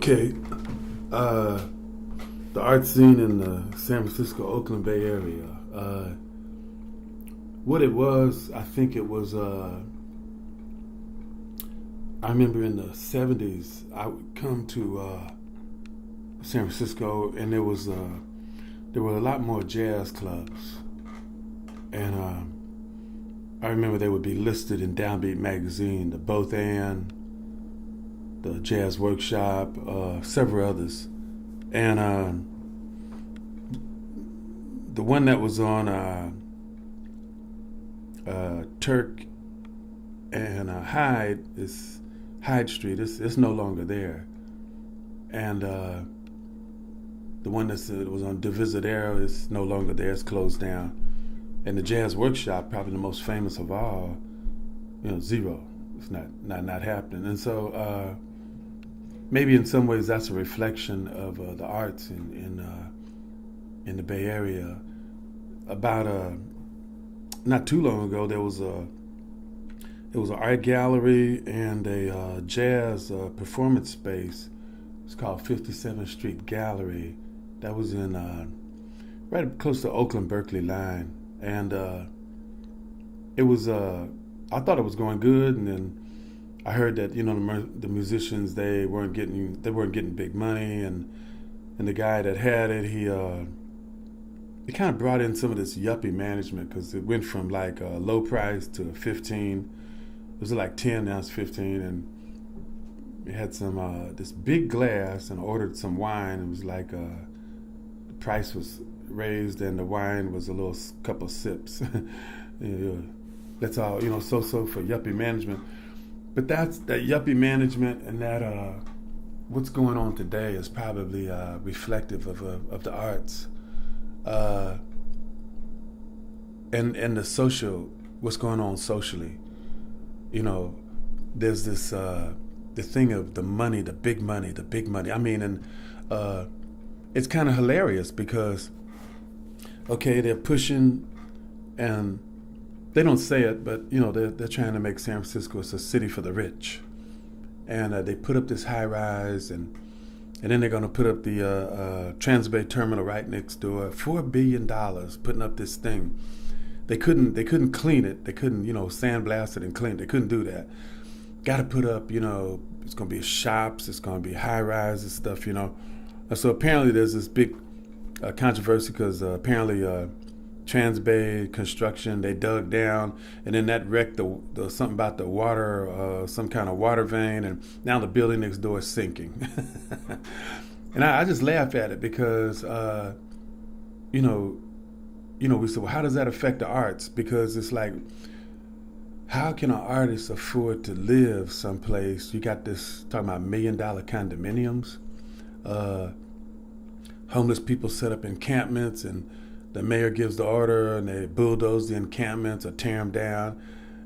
Okay, uh, the art scene in the San Francisco, Oakland Bay Area. What it was, I think it was. I remember in the '70s, I would come to San Francisco, and there were a lot more jazz clubs, and I remember they would be listed in Downbeat magazine, the Both and, the Jazz Workshop, several others, and the one that was on Turk and Hyde Street. It's no longer there, and the one that was on Divisadero is no longer there. It's closed down, and the Jazz Workshop, probably the most famous of all, zero. It's not happening, and so maybe in some ways that's a reflection of the arts in the Bay Area. About not too long ago, there was an art gallery and a jazz performance space. It's called 57th Street Gallery. That was in right close to Oakland Berkeley line, and it was. I thought it was going good, and then I heard that the musicians they weren't getting big money, and the guy that had it he kind of brought in some of this yuppie management, because it went from like a low price to 15. It was like 10, now it's 15, and we had some this big glass, and ordered some wine. It was like the price was raised, and the wine was a little couple sips. That's all, so for yuppie management. But that yuppie management and that what's going on today is probably reflective of the arts, and the social, what's going on socially. There's this the thing of the money, the big money. I mean, and it's kind of hilarious because, okay, they're pushing, and they don't say it, but they're trying to make San Francisco a city for the rich, and they put up this high rise, and then they're going to put up the Transbay Terminal right next door. $4 billion putting up this thing. They couldn't clean it. They couldn't sandblast it and clean it. They couldn't do that. Got to put up it's going to be shops. It's going to be high rises stuff. And so apparently there's this big controversy because apparently. Transbay construction, they dug down, and then that wrecked the something about the water, some kind of water vein, and now the building next door is sinking. And I just laugh at it because, we said, well, how does that affect the arts? Because it's like, how can an artist afford to live someplace? You got this, talking about $1 million condominiums, homeless people set up encampments, and the mayor gives the order, and they bulldoze the encampments or tear them down.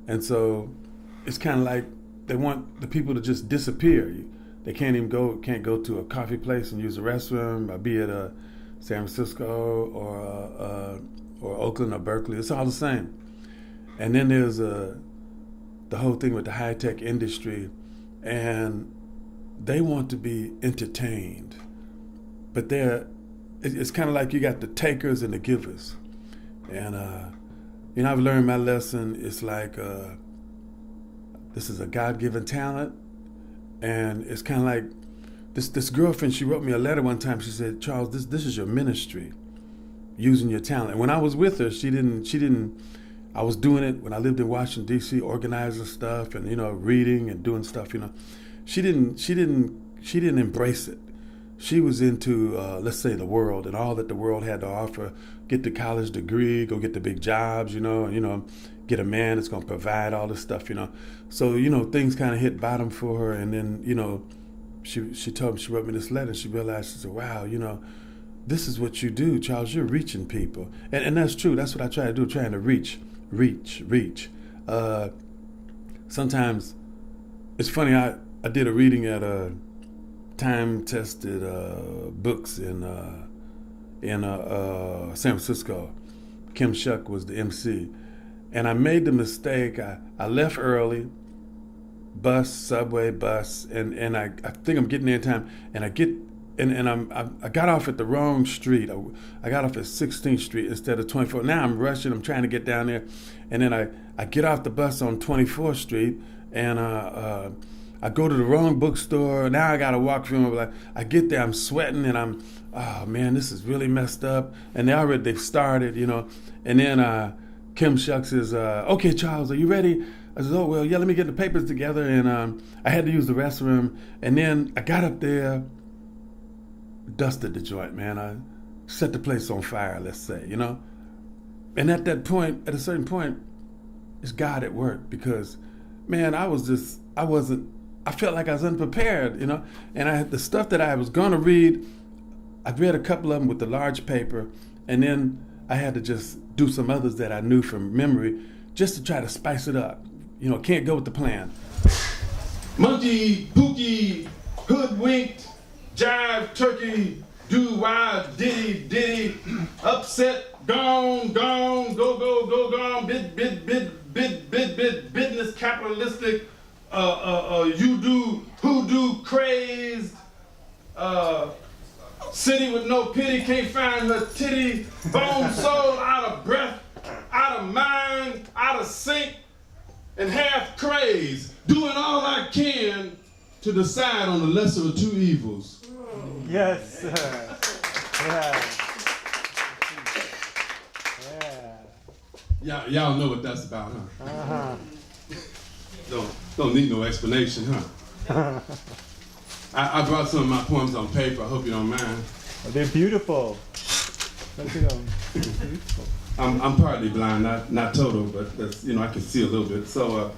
And so it's kind of like they want the people to just disappear. They can't go to a coffee place and use a restroom, or be it San Francisco or Oakland or Berkeley. It's all the same. And then there's the whole thing with the high-tech industry, and they want to be entertained, but it's kind of like you got the takers and the givers. And, I've learned my lesson. It's like this is a God-given talent. And it's kind of like this girlfriend, she wrote me a letter one time. She said, Charles, this is your ministry, using your talent. And when I was with her, she didn't, I was doing it when I lived in Washington, D.C., organizing stuff and, reading and doing stuff, She didn't embrace it. She was into, let's say, the world and all that the world had to offer. Get the college degree, go get the big jobs, and, get a man that's going to provide all this stuff, So, things kind of hit bottom for her. And then, she told me, she wrote me this letter. She realized, she said, wow, this is what you do, Charles. You're reaching people. And that's true. That's what I try to do, trying to reach. Sometimes, it's funny, I did a reading at a time-tested books in San Francisco. Kim Shuck was the MC, and I made the mistake. I left early bus, subway, bus, and I think I'm getting there in time, and I get, and I got off at the wrong street. I got off at 16th Street instead of 24th. Now I'm rushing. I'm trying to get down there, and then I get off the bus on 24th Street, and I go to the wrong bookstore. Now I got to walk through. Like I get there, I'm sweating, and I'm, oh man, this is really messed up. And they've started, you know. And then Kim Shucks is, okay, Charles, are you ready? I said, oh well, yeah, let me get the papers together. And I had to use the restroom. And then I got up there, dusted the joint, man. I set the place on fire, let's say, you know. And at that point, at a certain point, it's God at work, because, man, I felt like I was unprepared, you know. And the stuff that I was going to read, I'd read a couple of them with the large paper, and then I had to just do some others that I knew from memory just to try to spice it up. You know, can't go with the plan. Monkey, pookie, hoodwinked, jive, turkey, do-wah, diddy, upset, gone, go, gone, business, capitalistic, you do, hoodoo, crazed, city with no pity, can't find her titty, bone soul, out of breath, out of mind, out of sync, and half crazed, doing all I can to decide on the lesser of two evils. Yes. Yeah. Y'all know what that's about, huh? Don't need no explanation, huh? I brought some of my poems on paper. I hope you don't mind. They're beautiful. Look at them. They're beautiful. I'm partly blind, not total, but that's, you know, I can see a little bit. So,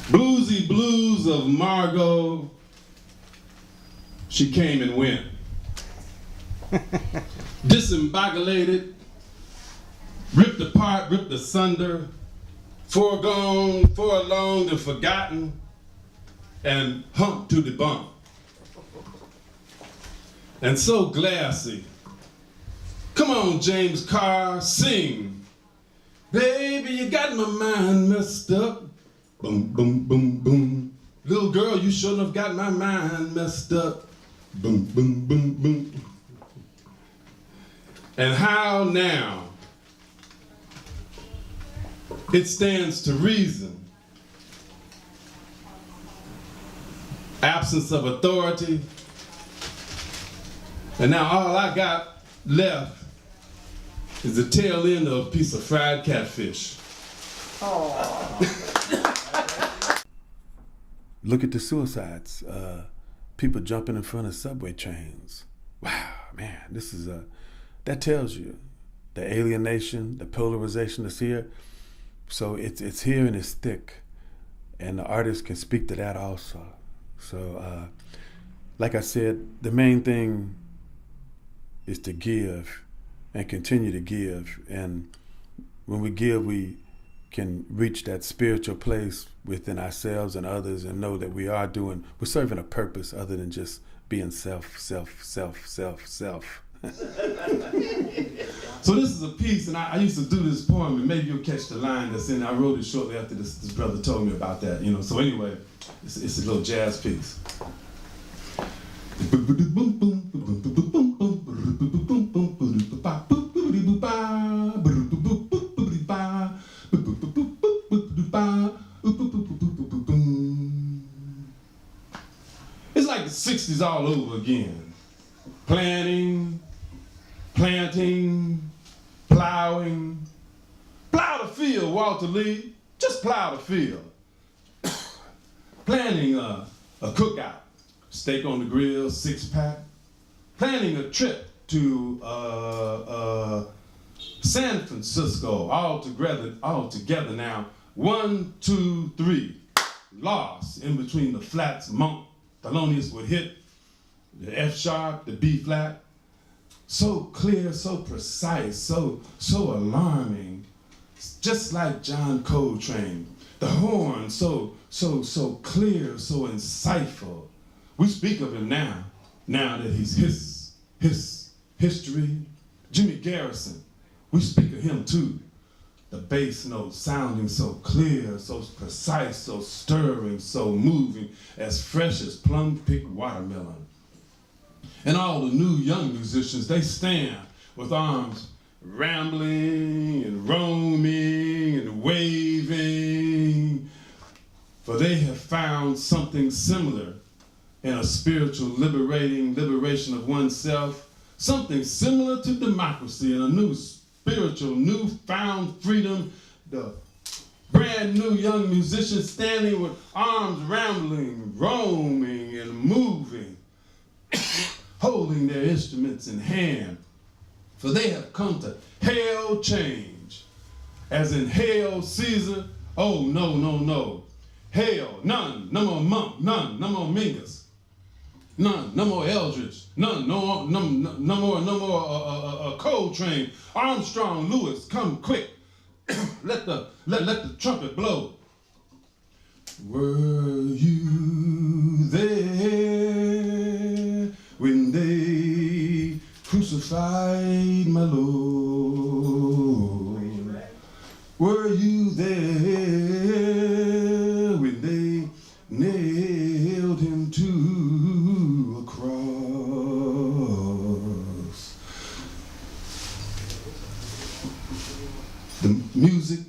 bluesy blues of Margot. She came and went. Disembogulated, ripped apart, ripped asunder, foregone, forlonged, and forgotten, and humped to the bump. And so glassy. Come on, James Carr, sing. Baby, you got my mind messed up. Boom, boom, boom, boom. Little girl, you shouldn't have got my mind messed up. Boom, boom, boom, boom. And how now? It stands to reason. Absence of authority. And now all I got left is the tail end of a piece of fried catfish. Look at the suicides. People jumping in front of subway trains. Wow, man, this is that tells you the alienation, the polarization that's here. So it's here and it's thick, and the artist can speak to that also. So, like I said, the main thing is to give and continue to give. And when we give, we can reach that spiritual place within ourselves and others, and know that we're serving a purpose other than just being self. So this is a piece, and I used to do this poem, and maybe you'll catch the line that's in. I wrote it shortly after this brother told me about that, you know. So anyway, it's a little jazz piece. It's like the 60s all over again. Planting, plowing. Plow the field, Walter Lee. Just plow the field. Planning a cookout, steak on the grill, 6-pack. Planning a trip to San Francisco, all together now. 1, 2, 3. Lost in between the flats. Monk Thelonious would hit the F sharp, the B flat. So clear, so precise, so alarming. Just like John Coltrane. The horn, so clear, so insightful. We speak of him now that he's his history. Jimmy Garrison, we speak of him too. the bass notes sounding so clear, so precise, so stirring, so moving, as fresh as plum-picked watermelon. And all the new young musicians, they stand with arms rambling and roaming and waving, for they have found something similar in a spiritual liberation of oneself, something similar to democracy and a new spiritual, newfound freedom. The brand new young musicians standing with arms rambling, roaming, and moving, holding their instruments in hand, for they have come to hail change. As in hail Caesar, oh no, no, no. Hail, none, no more Monk, none, no more Mingus, none, no more Eldridge, none, no more Coltrane, Armstrong, Lewis, come quick, let the trumpet blow. Were you there when they crucified my Lord? Were you there when they nailed him to a cross? The music,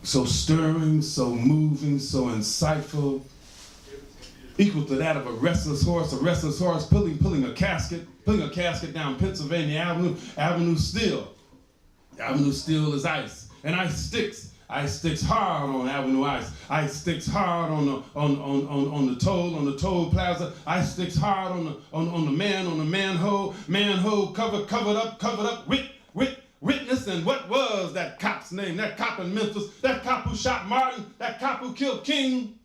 so stirring, so moving, so insightful, equal to that of a restless horse pulling a casket down Pennsylvania Avenue. Avenue still is ice. And ice sticks hard on Avenue Ice. Ice sticks hard on the toll plaza. Ice sticks hard on the manhole covered up, witness. And what was that cop's name? That cop in Memphis, that cop who shot Martin, that cop who killed King.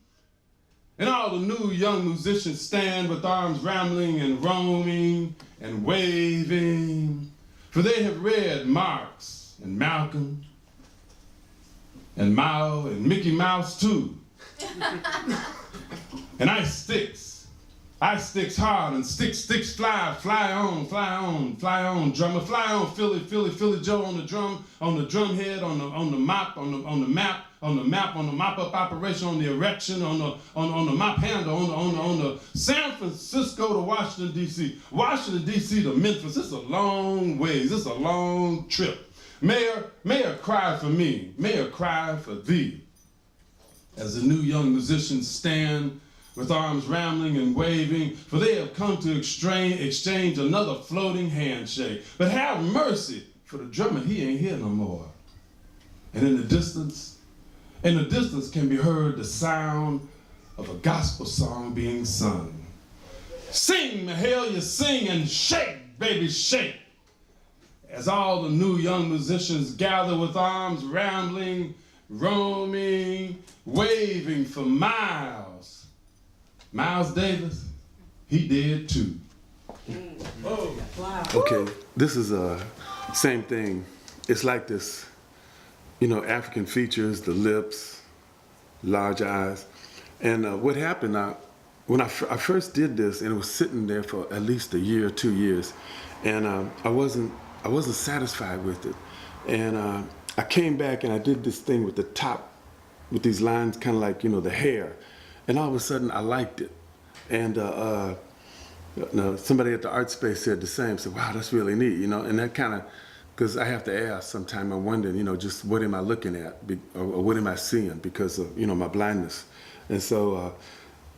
And all the new young musicians stand with arms rambling and roaming and waving, for they have read Marx and Malcolm and Mao and Mickey Mouse too. And ice sticks hard, and sticks fly on, drummer, fly on, Philly Joe on the drum head, on the mop up operation, on the erection, on the mop handle, on the San Francisco to Washington D.C. to Memphis. It's a long ways, it's a long trip. Mayor, cry for me, mayor, cry for thee. As the new young musicians stand with arms rambling and waving, for they have come to exchange another floating handshake. But have mercy, for the drummer, he ain't here no more. And in the distance can be heard the sound of a gospel song being sung. Sing, Mahalia, sing, and shake, baby, shake. As all the new young musicians gather with arms rambling, roaming, waving for Miles. Miles Davis, he did too. Oh, wow. Okay, this is same thing. It's like this, African features, the lips, large eyes. And what happened, when I first did this, and it was sitting there for at least a year, 2 years, and I wasn't satisfied with it. And I came back and I did this thing with the top, with these lines kind of like, the hair. And all of a sudden I liked it. And somebody at the art space said the same, said, wow, that's really neat, and that kind of, because I have to ask sometime, I wonder, just what am I looking at, or what am I seeing because of, my blindness. And so,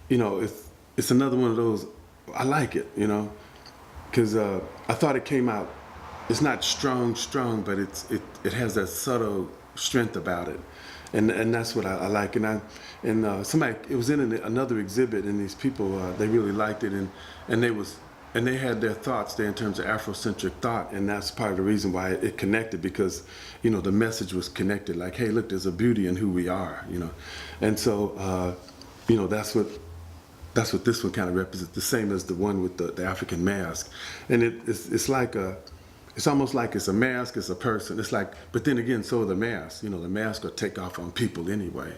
it's another one of those, I like it, because I thought it came out, it's not strong, but it has that subtle strength about it. And that's what I like. And somebody, it was in another exhibit, and these people, they really liked it, and they had their thoughts there in terms of Afrocentric thought, and that's part of the reason why it connected, because the message was connected. Like, hey, look, there's a beauty in who we are, and so that's what this one kind of represents. The same as the one with the African mask, and it's like it's almost like it's a mask, it's a person. It's like, but then again, so are the masks. The mask will take off on people anyway.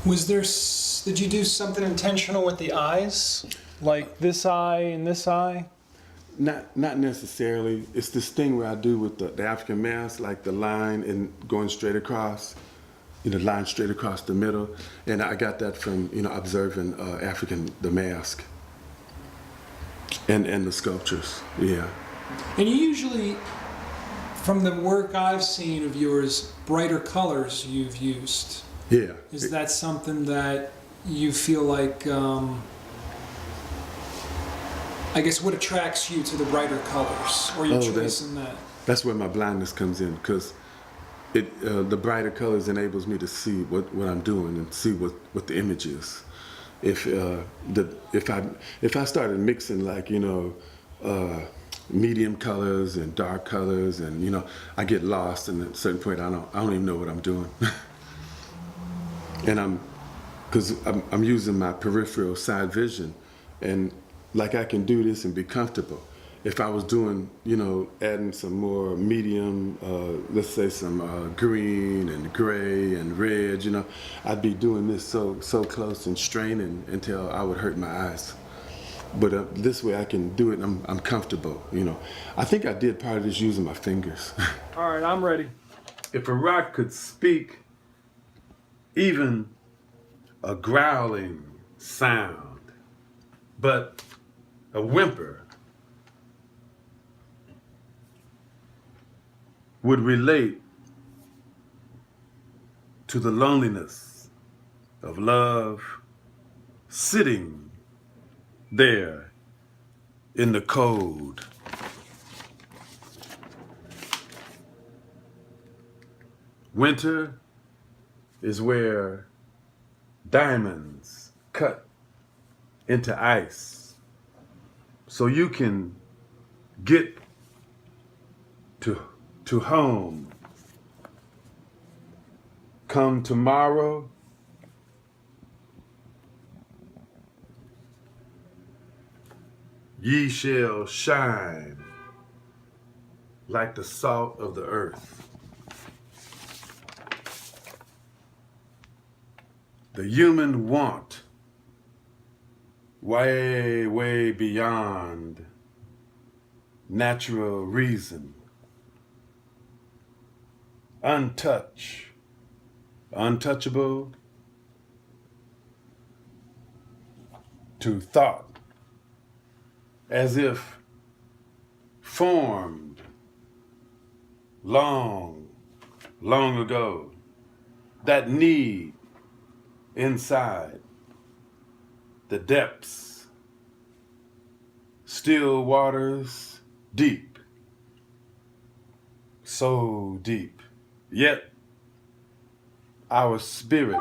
Did you do something intentional with the eyes? Like this eye and this eye? Not necessarily. It's this thing where I do with the African mask, like the line and going straight across, line straight across the middle. And I got that from, observing the mask and the sculptures. Yeah. And you usually, from the work I've seen of yours, brighter colors you've used. Yeah. Is that something that you feel like, I guess, what attracts you to the brighter colors, or your choice in that? That's where my blindness comes in, because the brighter colors enables me to see what I'm doing and see what the image is. If I started mixing medium colors and dark colors, and I get lost, and at a certain point I don't even know what I'm doing. And because I'm using my peripheral side vision, and like I can do this and be comfortable. If I was doing, adding some more medium, let's say some green and gray and red, I'd be doing this so close and straining until I would hurt my eyes. But this way I can do it and I'm comfortable, I think I did part of this using my fingers. All right, I'm ready. If a rock could speak, even a growling sound, but a whimper would relate to the loneliness of love sitting there in the cold. Winter is where diamonds cut into ice, so you can get to home. Come tomorrow, ye shall shine like the salt of the earth. The human want way, way beyond natural reason. Untouchable to thought, as if formed long, long ago. That need inside the depths, still waters deep, so deep. Yet our spirit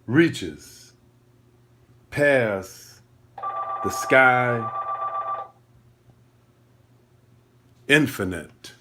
reaches past the sky, infinite.